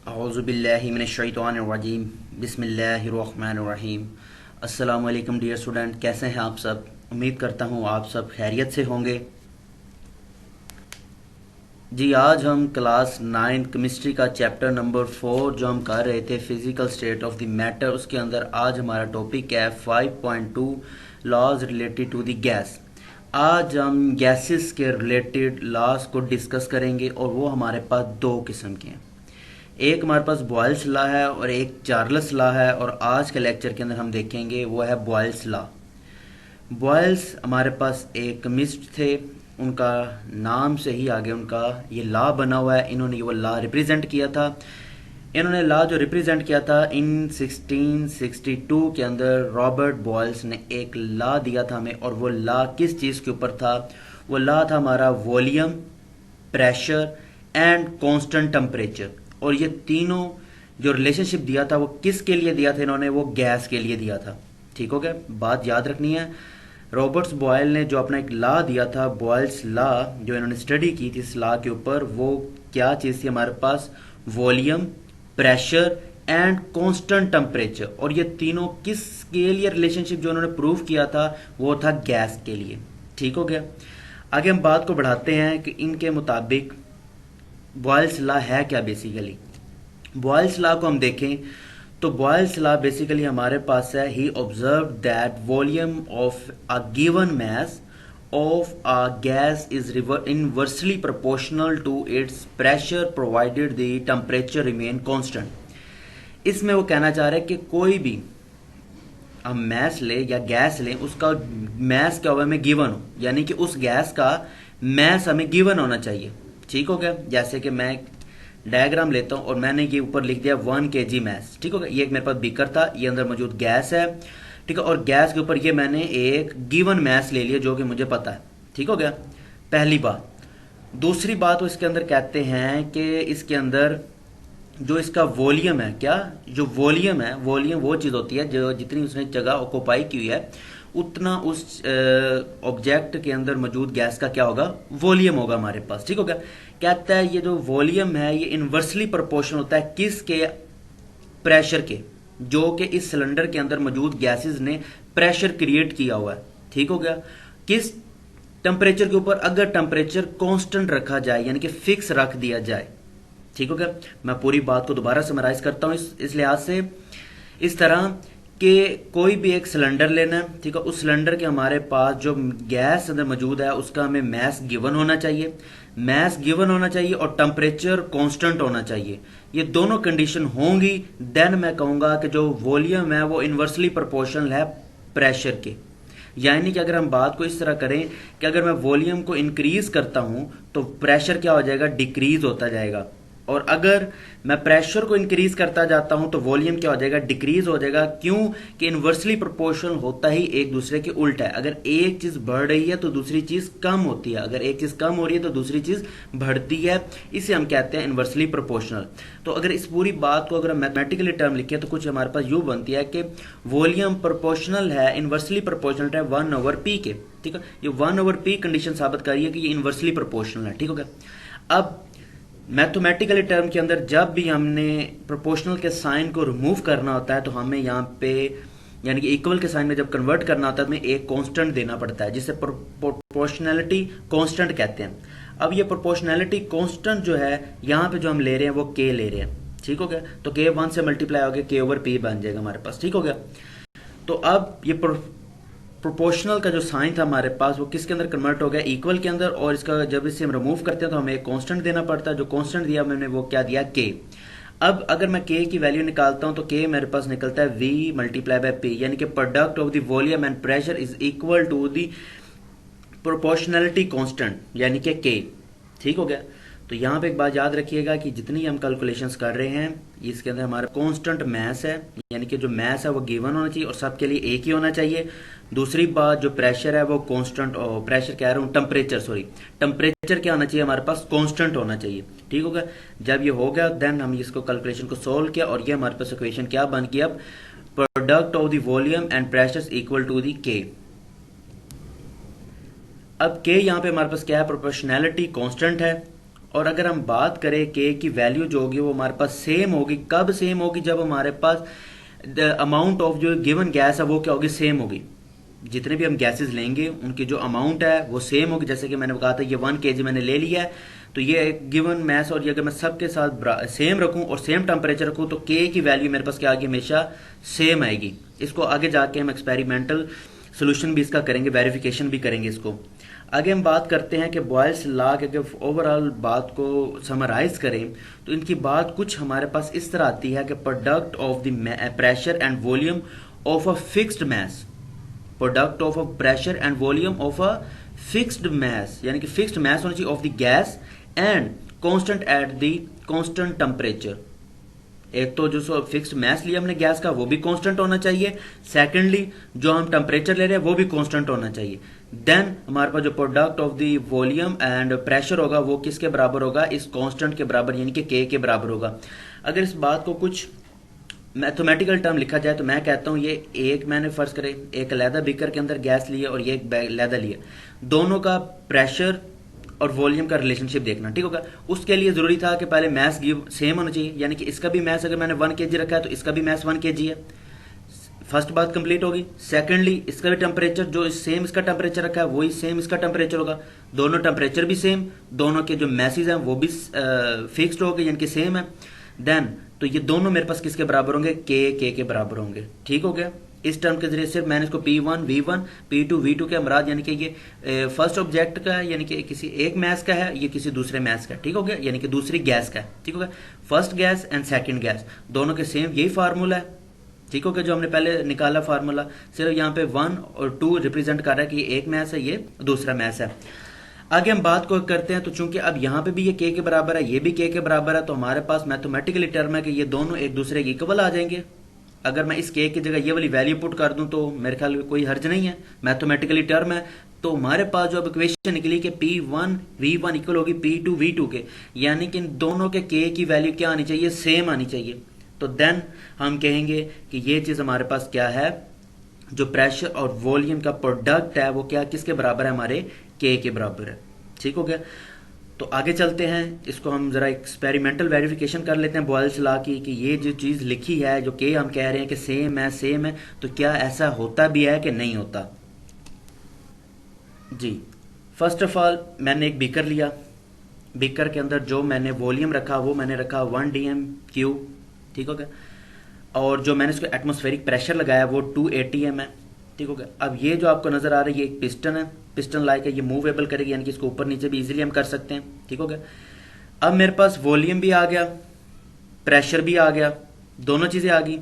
औज़ुबिल्लाहिमिनश्शैतानिर्रजीम बिस्मिल्लाहिर्रहमानिर्रहीम। अस्सलामु अलैकुम डियर स्टूडेंट, कैसे हैं आप सब। उम्मीद करता हूँ आप सब खैरियत से होंगे। जी, आज हम क्लास 9 केमिस्ट्री का चैप्टर नंबर 4 जो हम कर रहे थे physical state of the matter, उसके अंदर आज हमारा टॉपिक है 5.2 laws related to the gas. आज हम गैसेस के रिलेटेड लॉज को डिस्कस करेंगे और वो हमारे पास दो किस्म के हैं। एक हमारे पास बॉयल्स लॉ है और एक चार्ल्स लॉ है, और आज के लेक्चर के अंदर हम देखेंगे वो है बॉयल्स लॉ। बॉयल्स हमारे पास एक केमिस्ट थे, उनका नाम से ही आगे उनका ये लॉ बना हुआ है। इन्होंने वो लॉ रिप्रेजेंट किया था। इन्होंने लॉ जो रिप्रेजेंट किया था इन 1662 के अंदर रॉबर्ट बॉयल्स ने एक लॉ दिया था हमें, और वो लॉ किस चीज़ के ऊपर था? वो लॉ था हमारा volume, pressure and constant temperature. और ये तीनों जो रिलेशनशिप दिया था वो किसके लिए दिया था? इन्होंने वो गैस के लिए दिया था। ठीक हो गया, बात याद रखनी है। रॉबर्ट्स बॉयल ने जो अपना एक लॉ दिया था, बॉयल्स लॉ, जो इन्होंने स्टडी की थी इस लॉ के ऊपर, वो क्या चीज़ थी हमारे पास? Volume, pressure and constant temperature. और ये तीनों किसके लिए रिलेशनशिप जो उन्होंने प्रूव किया था वो था गैस के लिए। ठीक हो गया, आगे हम बात को बढ़ाते हैं कि इनके मुताबिक बॉयल्स लॉ है क्या। बेसिकली बॉयल्स लॉ को हम देखें तो बॉयल्स लॉ बेसिकली हमारे पास है, he observe that volume of a given mass of a gas is inversely proportional to its pressure provided the temperature remain constant. इसमें वो कहना चाह रहे हैं कि कोई भी हम मैस ले या गैस लें, उसका मैस क्या होगा? हमें गिवन हो, यानी कि उस गैस का मैस हमें गिवन होना चाहिए। ठीक हो गया, जैसे कि मैं डायग्राम लेता हूं और मैंने ये ऊपर लिख दिया 1 kg मैस। ठीक हो गया, ये एक मेरे पास बीकर था, ये अंदर मौजूद गैस है। ठीक है, और गैस के ऊपर ये मैंने एक गिवन मैस ले लिया जो कि मुझे पता है। ठीक हो गया, पहली बात। दूसरी बात वो इसके अंदर कहते हैं कि इसके अंदर जो इसका वॉल्यूम है, क्या जो वॉल्यूम है, वॉल्यूम वो चीज़ होती है जो जितनी उसने जगह ऑक्यूपाई की हुई है उतना उस ऑब्जेक्ट के अंदर मौजूद गैस का क्या होगा? वॉल्यूम होगा हमारे पास। ठीक हो गया, कहता है ये जो वॉल्यूम है ये इनवर्सली प्रोपोर्शनल होता है किसके? प्रेशर के, जो कि इस सिलेंडर के अंदर मौजूद गैसेस ने प्रेशर क्रिएट किया हुआ है। ठीक हो गया, किस टेम्परेचर के ऊपर? अगर टेम्परेचर कांस्टेंट रखा जाए, यानी कि फिक्स रख दिया जाए। ठीक हो गया, मैं पूरी बात को दोबारा समराइज करता हूं इस लिहाज से, इस तरह कि कोई भी एक सिलेंडर लेना है। ठीक है, उस सिलेंडर के हमारे पास जो गैस अंदर मौजूद है उसका हमें मैस गिवन होना चाहिए, मैस गिवन होना चाहिए और टेम्परेचर कांस्टेंट होना चाहिए। ये दोनों कंडीशन होंगी, देन मैं कहूंगा कि जो वॉल्यूम है वो इनवर्सली प्रोपोर्शनल है प्रेशर के। यानी कि अगर हम बात को इस तरह करें कि अगर मैं वॉल्यूम को इंक्रीज करता हूं तो प्रेशर क्या हो जाएगा? डिक्रीज होता जाएगा। और अगर मैं प्रेशर को इंक्रीज करता जाता हूं तो वॉल्यूम क्या हो जाएगा? डिक्रीज हो जाएगा। क्यों? कि इनवर्सली प्रोपोर्शनल होता ही एक दूसरे के उल्टा है। अगर एक चीज बढ़ रही है तो दूसरी चीज कम होती है, अगर एक चीज कम हो रही है तो दूसरी चीज बढ़ती है। इसे हम कहते हैं इनवर्सली प्रोपोर्शनल। तो अगर इस पूरी बात को अगर हम मैथमेटिकली टर्म लिखे तो कुछ हमारे पास यूं बनती है कि वॉल्यूम प्रोपोर्शनल है, इनवर्सली प्रोपोर्शनल है 1/p के। ठीक है, ये 1/p कंडीशन साबित करिए कि ये इनवर्सली प्रोपोर्शनल है। ठीक हो गया। अब मैथमेटिकली टर्म के अंदर जब भी हमने प्रोपोर्शनल के साइन को रिमूव करना होता है तो हमें यहाँ पे यानी कि इक्वल के साइन में जब कन्वर्ट करना होता है तो हमें एक कांस्टेंट देना पड़ता है, जिसे प्रोपोर्शनैलिटी कांस्टेंट कहते हैं। अब ये प्रोपोर्शनैलिटी कांस्टेंट जो है यहाँ पे जो हम ले रहे हैं वो के ले रहे हैं। ठीक हो गया, तो के 1 से मल्टीप्लाई हो गया, k/p बन जाएगा हमारे पास। ठीक हो गया, तो अब ये प्रोपोर्शनल का जो साइन था हमारे पास वो किसके अंदर कन्वर्ट हो गया? इक्वल के अंदर। और इसका जब इसे हम रिमूव करते हैं तो हमें एक कांस्टेंट देना पड़ता है, जो कांस्टेंट दिया मैंने वो क्या दिया? के। अब अगर मैं के की वैल्यू निकालता हूं तो के मेरे पास निकलता है v/p, यानी कि product of the volume and pressure is equal to the proportionality constant, यानी कि के। ठीक हो गया, तो यहां पे एक बात याद रखिएगा कि जितनी हम कैलकुलेशंस कर रहे हैं इसके अंदर हमारा कांस्टेंट मैस है, यानी कि जो मैस है वो गिवन होना चाहिए और सबके लिए एक ही होना चाहिए। दूसरी बात, जो प्रेशर है वो कांस्टेंट, प्रेशर कह रहा हूँ टेम्परेचर, सॉरी टेम्परेचर क्या होना चाहिए? हमारे पास कांस्टेंट होना चाहिए। ठीक होगा, जब ये हो गया देन हम इसको कैलकुलेशन को सोल्व किया और ये हमारे पास इक्वेशन क्या बन गई? अब product of the volume and pressure equal to the K. अब के यहाँ पे हमारे पास क्या है? प्रोपोर्शनैलिटी कांस्टेंट है और अगर हम बात करें के की वैल्यू जो होगी वो हमारे पास सेम होगी। कब सेम होगी? जब हमारे पास द अमाउंट ऑफ जो गिवन गैस है वो क्या होगी? सेम होगी। जितने भी हम गैसेस लेंगे उनकी जो अमाउंट है वो सेम होगी। जैसे कि मैंने कहा था ये 1 kg मैंने ले लिया है, तो ये गिवन मैस और ये अगर मैं सबके साथ सेम रखूं और सेम टेम्परेचर रखूं तो के की वैल्यू मेरे पास क्या आएगी? हमेशा सेम आएगी। इसको आगे जाके हम एक्सपेरिमेंटल सोल्यूशन भी इसका करेंगे, वेरिफिकेशन भी करेंगे इसको। आगे हम बात करते हैं कि बॉयल्स लॉ के अगर ओवरऑल बात को समराइज करें तो इनकी बात कुछ हमारे पास इस तरह आती है कि product of the pressure and volume of a fixed mass, product of a pressure and volume of a fixed mass, यानी कि फिक्स्ड मैस होना चाहिए of the gas and constant at the constant temperature. एक तो जो fixed mess लिया हमने gas का वो भी कांस्टेंट होना चाहिए, सेकेंडली जो हम टेम्परेचर ले रहे हैं वो भी कांस्टेंट होना चाहिए। देन हमारे पास जो product of the volume and pressure होगा वो किसके बराबर होगा? इस कांस्टेंट के बराबर, यानी कि के बराबर होगा। अगर इस बात को कुछ मैथमेटिकल टर्म लिखा जाए तो मैं कहता हूं ये एक, मैंने फर्ज करे एक अलहदा बीकर के अंदर गैस लिया और ये एक अलहदा लिया, दोनों का प्रेशर और वॉल्यूम का रिलेशनशिप देखना, ठीक होगा। उसके लिए जरूरी था कि पहले मैस सेम होना चाहिए, यानी कि इसका भी मैस अगर मैंने 1 kg रखा है तो इसका भी मैस 1 kg है। फर्स्ट बात कंप्लीट होगी। सेकेंडली इसका भी टेम्परेचर जो सेम इसका टेम्परेचर रखा है वही सेम इसका टेम्परेचर होगा, दोनों टेम्परेचर भी सेम, दोनों के जो मैसेज हैं वो भी फिक्स्ड हो गए यानी कि सेम है। देन तो ये दोनों मेरे पास किसके बराबर होंगे? के बराबर होंगे, ठीक हो गया। इस टर्म के जरिए सिर्फ मैंने इसको P1 V1 P2 V2 के अमराद, यानी कि ये फर्स्ट ऑब्जेक्ट का है, यानी कि किसी एक मैस का है, ये किसी दूसरे मैस का है, ठीक हो गया, यानी कि दूसरी गैस का है, ठीक हो गया। First gas and second gas दोनों के सेम यही फार्मूला है, ठीक हो गया, जो हमने पहले निकाला फार्मूला। सिर्फ यहाँ पे 1 और 2 रिप्रेजेंट कर रहा है कि ये एक मैस है, ये दूसरा मैस है। आगे हम बात को करते हैं, तो चूंकि अब यहाँ पे भी ये के बराबर है, ये भी के बराबर है, तो हमारे पास मैथमेटिकली टर्म है कि ये दोनों एक दूसरे के इक्वल आ जाएंगे। अगर मैं इस के की जगह ये वाली वैल्यू पुट कर दूं तो मेरे ख्याल में कोई हर्ज नहीं है, मैथमेटिकली टर्म है। तो हमारे पास जो अब इक्वेशन निकली कि P1 V1 इक्वल होगी P2 V2 के, यानी कि इन दोनों के की वैल्यू क्या आनी चाहिए? सेम आनी चाहिए। तो देन हम कहेंगे कि ये चीज हमारे पास क्या है, जो प्रेशर और वॉल्यूम का प्रोडक्ट है वो क्या किसके बराबर है? हमारे के बराबर है, ठीक हो गया। तो आगे चलते हैं, इसको हम जरा एक्सपेरिमेंटल वेरिफिकेशन कर लेते हैं बॉयल्स लॉ की, कि ये जो चीज लिखी है जो के हम कह रहे हैं कि सेम है, तो क्या ऐसा होता भी है कि नहीं होता। जी, फर्स्ट ऑफ ऑल मैंने एक बीकर लिया, बीकर के अंदर जो मैंने वॉल्यूम रखा वो मैंने रखा 1 dm³, ठीक हो गया, और जो मैंने इसको एटमॉस्फेरिक प्रेशर लगाया वो 2 atm है, ठीक हो गया। अब ये जो आपको नजर आ रहा है ये एक पिस्टन है, पिस्टन लाइक है, ये मूवेबल करेगी, यानी कि इसको ऊपर नीचे भी इजीली हम कर सकते हैं, ठीक हो गया। अब मेरे पास वॉल्यूम भी आ गया, प्रेशर भी आ गया, दोनों चीजें आ गई,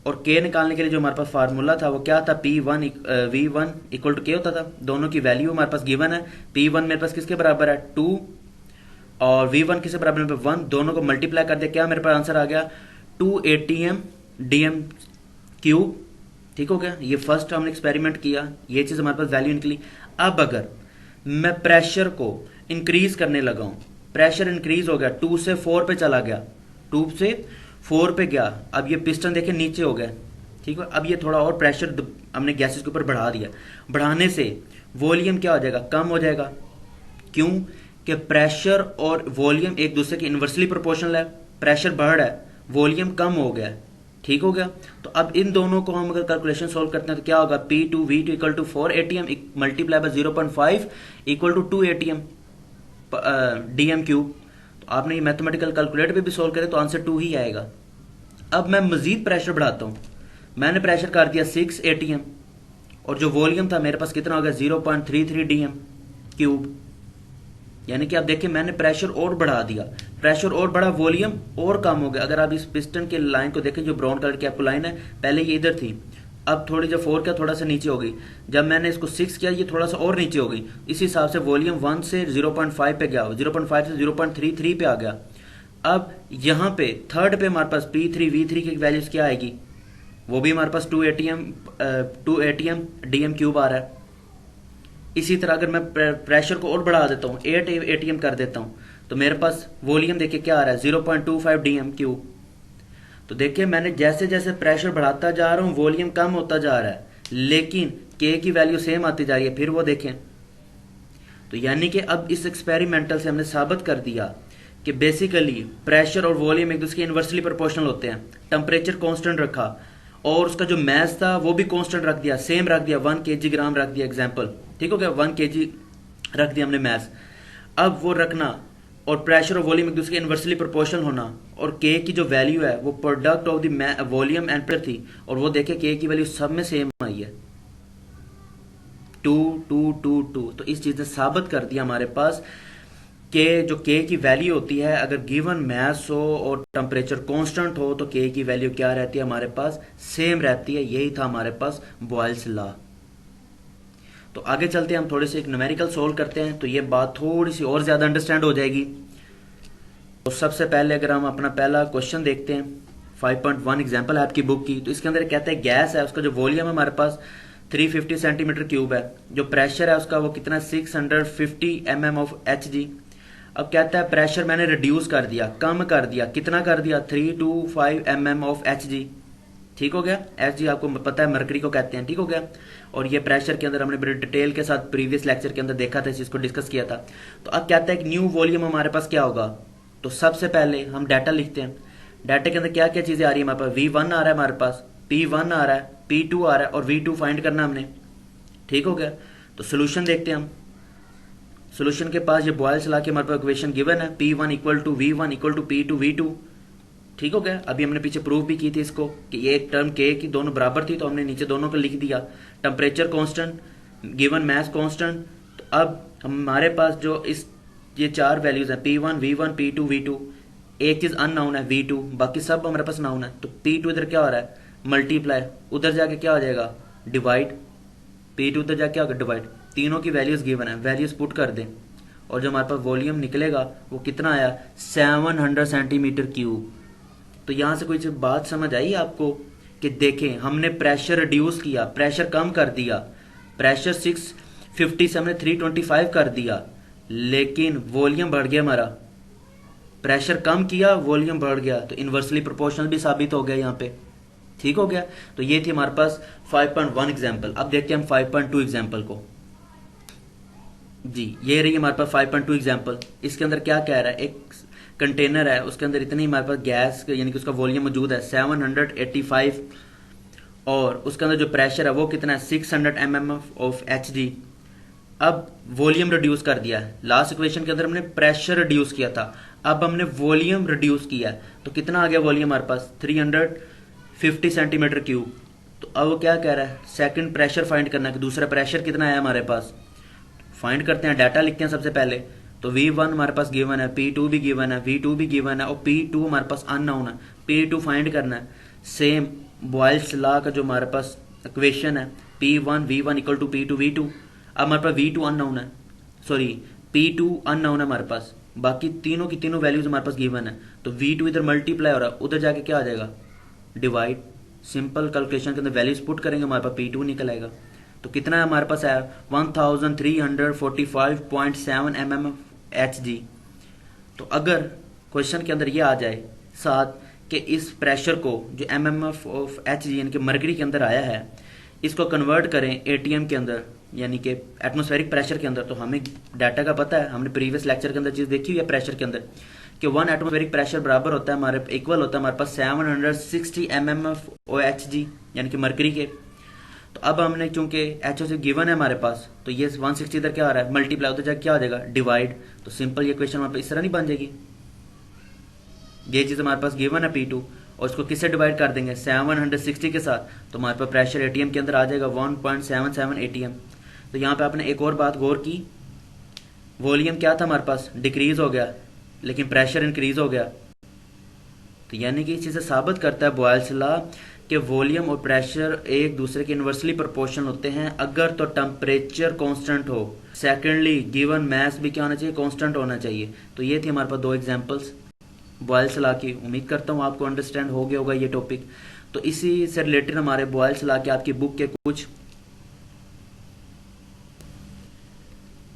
और के निकालने के लिए जो हमारे पास फार्मूला था वो क्या था? P1 V1 इक्वल टू के होता था। दोनों की वैल्यू हमारे पास गिवन है, P1 मेरे पास किसके बराबर है? 2, और V1 किसके बराबर है? 1। दोनों को मल्टीप्लाई कर दिया, क्या मेरे पास आंसर आ गया? 2 atm dm³, ठीक हो गया। ये फर्स्ट हमने एक्सपेरिमेंट किया, ये चीज हमारे पास वैल्यू निकली। अब अगर मैं प्रेशर को इंक्रीज करने लगा हूं, प्रेशर इंक्रीज हो गया, 2 से 4 पे चला गया, 2 से 4 पे गया, अब ये पिस्टन देखे नीचे हो गया, ठीक है। अब ये थोड़ा और प्रेशर हमने गैसेस के ऊपर बढ़ा दिया, बढ़ाने से वॉल्यूम क्या हो जाएगा? कम हो जाएगा। क्यों? कि प्रेशर और वॉल्यूम एक दूसरे के इनवर्सली प्रोपोर्शनल है, प्रेशर बढ़ रहा है, वॉल्यूम कम हो गया, ठीक हो गया। तो अब इन दोनों को हम अगर कैलकुलेशन सोल्व करते हैं तो क्या होगा? P2 V2 equal to 4 atm multiply by 0.5 equal to 2 atm dm³। तो आपने ये मैथमेटिकल कैलकुलेटर पे भी सोल्व करे तो आंसर 2 ही आएगा। अब मैं मजीद प्रेशर बढ़ाता हूं, मैंने प्रेशर कर दिया 6 atm, और जो वॉल्यूम था मेरे पास कितना हो गया? 0.33 dm³, यानी कि आप देखिए मैंने प्रेशर और बढ़ा दिया, प्रेशर और बढ़ा, वॉल्यूम और कम हो गया। अगर आप इस पिस्टन के लाइन को देखें, जो ब्राउन कलर की आपको लाइन है, पहले ये इधर थी, अब थोड़ी जब 4 का थोड़ा सा नीचे हो गई, जब मैंने इसको 6 किया ये थोड़ा सा और नीचे हो गई। इस हिसाब से वॉल्यूम 1 से 0.5 पे गया, 0.5 से 0.33 पे आ गया। अब यहाँ पे थर्ड पे हमारे पास P3 V3 की वैल्यूज क्या आएगी? वो भी हमारे पास 2 atm dm³ आ रहा है। इसी तरह अगर मैं प्रेशर को और बढ़ा देता हूँ, 8 atm कर देता हूँ, तो मेरे पास वॉल्यूम देखिए क्या आ रहा है? 0.25 dm³। तो देखिए मैंने जैसे जैसे प्रेशर बढ़ाता जा रहा हूँ वॉल्यूम कम होता जा रहा है, लेकिन के की वैल्यू सेम आती जा रही है। फिर वो देखें, तो यानी कि अब इस एक्सपेरिमेंटल से हमने साबित कर दिया कि बेसिकली प्रेशर और वॉल्यूम एक दूसरे के इन्वर्सली प्रोपोर्शनल होते हैं। टेम्परेचर कांस्टेंट रखा और उसका जो मैस था वो भी कांस्टेंट रख दिया, सेम रख दिया, 1 kg ग्राम रख दिया एग्जांपल, ठीक हो गया, 1 kg रख दिया हमने मैस। अब वो रखना और प्रेशर और वॉल्यूम एक दूसरे के इन्वर्सली प्रोपोर्शनल होना, और के की जो वैल्यू है वो product of the volume and pressure थी, और वो देखे के की वैल्यू सब में सेम आई है, 2 2 2 2। तो इस चीज ने साबित कर दिया हमारे पास के जो के की वैल्यू होती है, अगर गिवन मैस हो और टेम्परेचर कांस्टेंट हो तो के की वैल्यू क्या रहती है हमारे पास, सेम रहती है। यही था हमारे पास बॉयल्स लॉ। तो आगे चलते हैं, हम थोड़े से एक न्यूमेरिकल सोल्व करते हैं तो ये बात थोड़ी सी और ज्यादा अंडरस्टैंड हो जाएगी। तो सबसे पहले अगर हम अपना पहला क्वेश्चन देखते हैं, 5.1 एग्जाम्पल है आपकी बुक की। तो इसके अंदर कहते हैं गैस है, उसका जो वॉल्यूम है हमारे पास 350 सेंटीमीटर क्यूब है, जो प्रेशर है उसका वो कितना 650 mm ऑफ Hg। अब कहता है प्रेशर मैंने रिड्यूस कर दिया, कम कर दिया, कितना कर दिया 325 mm ऑफ Hg, ठीक हो गया। Hg आपको पता है मरकरी को कहते हैं, ठीक हो गया। और ये प्रेशर के अंदर हमने बड़े डिटेल के साथ प्रीवियस लेक्चर के अंदर देखा था, इस चीज को डिस्कस किया था। तो अब कहता है कि न्यू वॉल्यूम हमारे पास क्या होगा। तो सबसे पहले हम डाटा लिखते हैं, डाटा के अंदर क्या क्या चीजें आ रही है हमारे पास, V1 आ रहा है हमारे पास, P1 आ रहा है, P2 आ रहा है और V2 फाइंड करना हमने, ठीक हो गया। तो सोल्यूशन देखते हैं हम। सोल्यूशन के पास ये बॉयल्स लॉ के हमारे पास इक्वेशन गिवन है, P1 equal to V1 equal to P2 V2, ठीक हो गया। अभी हमने पीछे प्रूफ भी की थी इसको कि ये एक टर्म के की दोनों बराबर थी, तो हमने नीचे दोनों को लिख दिया। Temperature constant, given mass constant. तो अब हमारे पास जो इस ये चार वैल्यूज हैं P1 V1 P2 V2, एक चीज अननाउन है V2, बाकी सब हमारे पास नाउन है। तो P2 इधर क्या हो रहा है मल्टीप्लाई, उधर जाके क्या हो जाएगा डिवाइड, P2 उधर जाके क्या होगा डिवाइड। तीनों की वैल्यूज गिवन है, वैल्यूज पुट कर दें और जो हमारे पास वॉल्यूम निकलेगा वो कितना आया 700 सेंटीमीटर क्यूब। तो यहां से कोई बात समझ आई आपको कि देखें हमने प्रेशर रिड्यूस किया, प्रेशर कम कर दिया, प्रेशर 650 से हमने 325 कर दिया, लेकिन वॉल्यूम बढ़ गया हमारा। प्रेशर कम किया वॉल्यूम बढ़ गया, तो इन्वर्सली प्रोपोर्शनल भी साबित हो गया यहाँ पे, ठीक हो गया। तो ये थी हमारे पास 5.1 एग्जाम्पल। अब देखते हैं हम 5.2 एग्जाम्पल को। जी ये रही हमारे पास 5.2 एग्जाम्पल। इसके अंदर क्या कह रहा है, एक कंटेनर है उसके अंदर इतनी हमारे पास गैस यानी कि उसका वॉल्यूम मौजूद है 785 और उसके अंदर जो प्रेशर है वो कितना है 600 mm ऑफ Hg। अब वॉल्यूम रिड्यूस कर दिया है, लास्ट इक्वेशन के अंदर हमने प्रेशर रिड्यूस किया था, अब हमने वॉल्यूम रिड्यूस किया है, तो कितना आ गया वॉल्यूम हमारे पास 350 सेंटीमीटर क्यूब। तो अब वो क्या कह रहा है सेकंड प्रेशर फाइंड करना है कि दूसरा प्रेशर कितना है हमारे पास, फाइंड करते हैं, डाटा लिखते हैं सबसे पहले। तो V1 हमारे पास गिवन है, P2 भी गिवन है, V2 भी गिवन है और P2 हमारे पास अननोन है, P2 फाइंड करना है। सेम बॉयल्स लॉ का जो हमारे पास इक्वेशन है P1 V1 equal to P2 V2। अब हमारे पास V2 अननोन है, सॉरी P2 अननोन है हमारे पास, बाकी तीनों की तीनों वैल्यूज हमारे पास गिवन है। तो V2 इधर मल्टीप्लाई हो रहा है, उधर जाके क्या आ जाएगा डिवाइड। सिंपल कैलकुलेशन के अंदर वैल्यूज पुट करेंगे हमारे पास P2 निकल आएगा। तो कितना है हमारे पास है 1345.7 mm Hg। तो अगर क्वेश्चन के अंदर ये आ जाए साथ कि इस प्रेशर को जो mm ऑफ Hg यानी कि मरकरी के अंदर आया है इसको कन्वर्ट करें ATM के अंदर यानी कि एटमॉस्फेरिक प्रेशर के अंदर, तो हमें डाटा का पता है, हमने प्रीवियस लेक्चर के अंदर चीज देखी हुई है प्रेशर के अंदर कि 1 एटमॉस्फेरिक प्रेशर बराबर होता है हमारे इक्वल होता है हमारे पास 760 mm ऑफ Hg यानी कि मरकरी के। तो अब हमने चूंकि एच से गिवन है हमारे पास, तो ये 160 इधर क्या आ रहा है मल्टीप्लाई, उधर जाके क्या हो जाएगा डिवाइड। तो सिंपल ये क्वेश्चन हमारे पास इस तरह नहीं बन जाएगी, ये चीज हमारे पास गिवन है P2 और इसको किससे डिवाइड कर देंगे 760 के साथ, तो हमारे पास प्रेशर ATM के अंदर आ जाएगा 1.77 ATM। तो यहाँ पे आपने एक और बात गौर की, वॉल्यूम क्या था हमारे पास डिक्रीज हो गया लेकिन प्रेशर इंक्रीज हो गया। तो यानी कि इस चीज से साबित करता है बॉयल्स लॉ कि वॉल्यूम और प्रेशर एक दूसरे के इन्वर्सली प्रोपोर्शनल होते हैं अगर तो टेम्परेचर कांस्टेंट हो। सेकेंडली गिवन मैस भी क्या होना चाहिए कांस्टेंट होना चाहिए। तो ये थी हमारे पास दो एग्जांपल्स बॉयल्स लॉ की। उम्मीद करता हूँ आपको अंडरस्टैंड हो गया होगा ये टॉपिक। तो इसी से रिलेटेड हमारे बॉयल्स लॉ के आपकी बुक के कुछ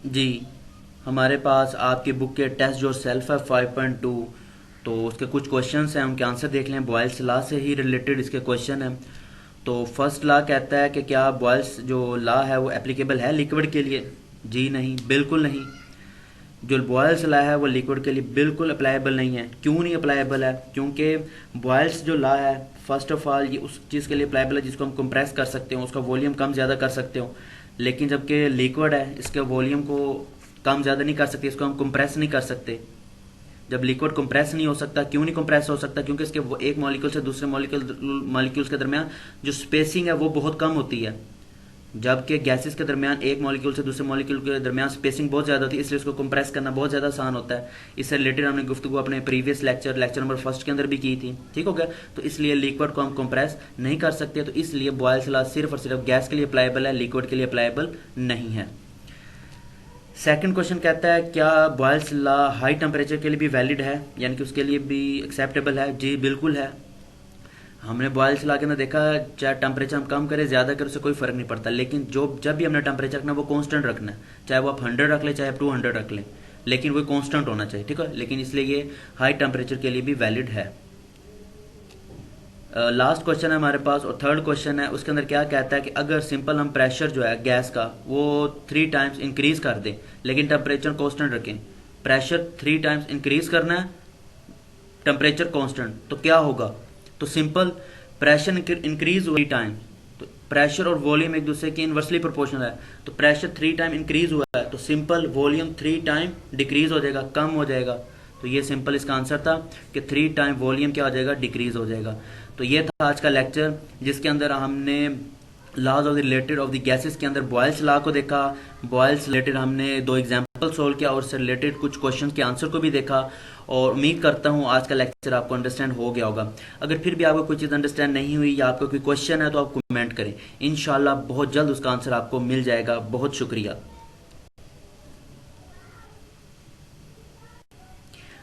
जी हमारे पास आपकी बुक के टेस्ट जो सेल्फ है 5.2, तो उसके कुछ क्वेश्चंस हैं, उनके आंसर देख लें। बॉयल्स लॉ से ही रिलेटेड इसके क्वेश्चन हैं। तो फर्स्ट लॉ कहता है कि क्या बॉयल्स जो लॉ है वो एप्लीकेबल है लिक्विड के लिए? जी नहीं, बिल्कुल नहीं। जो बॉयल्स लॉ है वो लिक्विड के लिए बिल्कुल अप्लाइबल नहीं है। क्यों नहीं अप्लाइबल है? क्योंकि बॉयल्स जो लॉ है फर्स्ट ऑफ ऑल ये उस चीज़ के लिए अप्लाइबल है जिसको हम कंप्रेस कर सकते हो, उसका वॉल्यूम कम ज़्यादा कर सकते हो। लेकिन जबकि लिक्विड है इसके वॉल्यूम को कम ज़्यादा नहीं कर सकते, इसको हम कंप्रेस नहीं कर सकते। जब लिक्विड कंप्रेस नहीं हो सकता, क्यों नहीं कंप्रेस हो सकता? क्योंकि इसके एक मॉलिक्यूल से दूसरे मॉलिक्यूल्स के दरमियान जो स्पेसिंग है वो बहुत कम होती है, जबकि गैसेस के दरमियान एक मॉलिक्यूल से दूसरे मॉलिक्यूल के दरमियान स्पेसिंग बहुत ज़्यादा होती है, इसलिए उसको कंप्रेस करना बहुत ज़्यादा आसान होता है। इससे रिलेटेड हमने गुफ्तगू अपने प्रीवियस लेक्चर नंबर 1 के अंदर भी की थी, ठीक हो गया। तो इसलिए लिक्विड को हम कंप्रेस नहीं कर सकते, तो इसलिए बॉयल्स लॉ सिर्फ और सिर्फ गैस के लिए अप्लाइबल है, लिक्विड के लिए अप्लाइबल नहीं है। सेकंड क्वेश्चन कहता है क्या बॉयल्स लॉ हाई टेम्परेचर के लिए भी वैलिड है, यानी कि उसके लिए भी एक्सेप्टेबल है? जी बिल्कुल है। हमने बॉयल्स लॉ के अंदर देखा चाहे टेम्परेचर हम कम करें ज़्यादा करें उससे कोई फ़र्क नहीं पड़ता, लेकिन जब भी हमने टेम्परेचर रखना वो कांस्टेंट रखना है, चाहे वो आप 100 रख लें चाहे आप 200 रख लें, लेकिन वो कांस्टेंट होना चाहिए, ठीक है। लेकिन इसलिए ये हाई टेम्परेचर के लिए भी वैलिड है। लास्ट क्वेश्चन है हमारे पास और थर्ड क्वेश्चन है, उसके अंदर क्या कहता है कि अगर सिंपल हम प्रेशर जो है गैस का वो 3 टाइम्स इंक्रीज कर दें लेकिन टेम्परेचर कांस्टेंट रखें, प्रेशर 3 टाइम्स इंक्रीज करना है, टेम्परेचर कांस्टेंट, तो क्या होगा? तो सिंपल प्रेशर इंक्रीज हुआ 3 टाइम, तो प्रेशर और वॉल्यूम एक दूसरे के इनवर्सली प्रोपोर्शनल है, तो प्रेशर 3 टाइम इंक्रीज हुआ है तो सिंपल वॉल्यूम 3 टाइम डिक्रीज हो जाएगा, कम हो जाएगा। तो ये सिंपल इसका आंसर था कि 3 टाइम वॉल्यूम क्या हो जाएगा? डिक्रीज हो जाएगा। तो ये था आज का लेक्चर जिसके अंदर हमने laws of the related of the gases के अंदर बॉयल्स लॉ को देखा। बॉयल्स रिलेटेड हमने 2 एग्जाम्पल सोल्व किया और उससे रिलेटेड कुछ क्वेश्चन के आंसर को भी देखा, और उम्मीद करता हूँ आज का लेक्चर आपको अंडरस्टैंड हो गया होगा। अगर फिर भी आपको कोई चीज़ अंडरस्टैंड नहीं हुई या आपका कोई क्वेश्चन है तो आप कमेंट करें, इंशाल्लाह बहुत जल्द उसका आंसर आपको मिल जाएगा। बहुत शुक्रिया।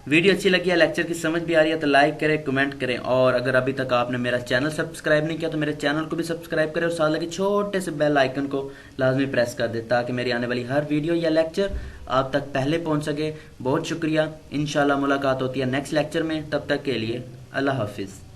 वीडियो अच्छी लगी है, लेक्चर की समझ भी आ रही है तो लाइक करें, कमेंट करें, और अगर अभी तक आपने मेरा चैनल सब्सक्राइब नहीं किया तो मेरे चैनल को भी सब्सक्राइब करें और साथ लगे छोटे से बेल आइकन को लाजमी प्रेस कर दें ताकि मेरी आने वाली हर वीडियो या लेक्चर आप तक पहले पहुंच सके। बहुत शुक्रिया। इंशाल्लाह मुलाकात होती है नेक्स्ट लेक्चर में, तब तक के लिए अल्लाह हाफिज़।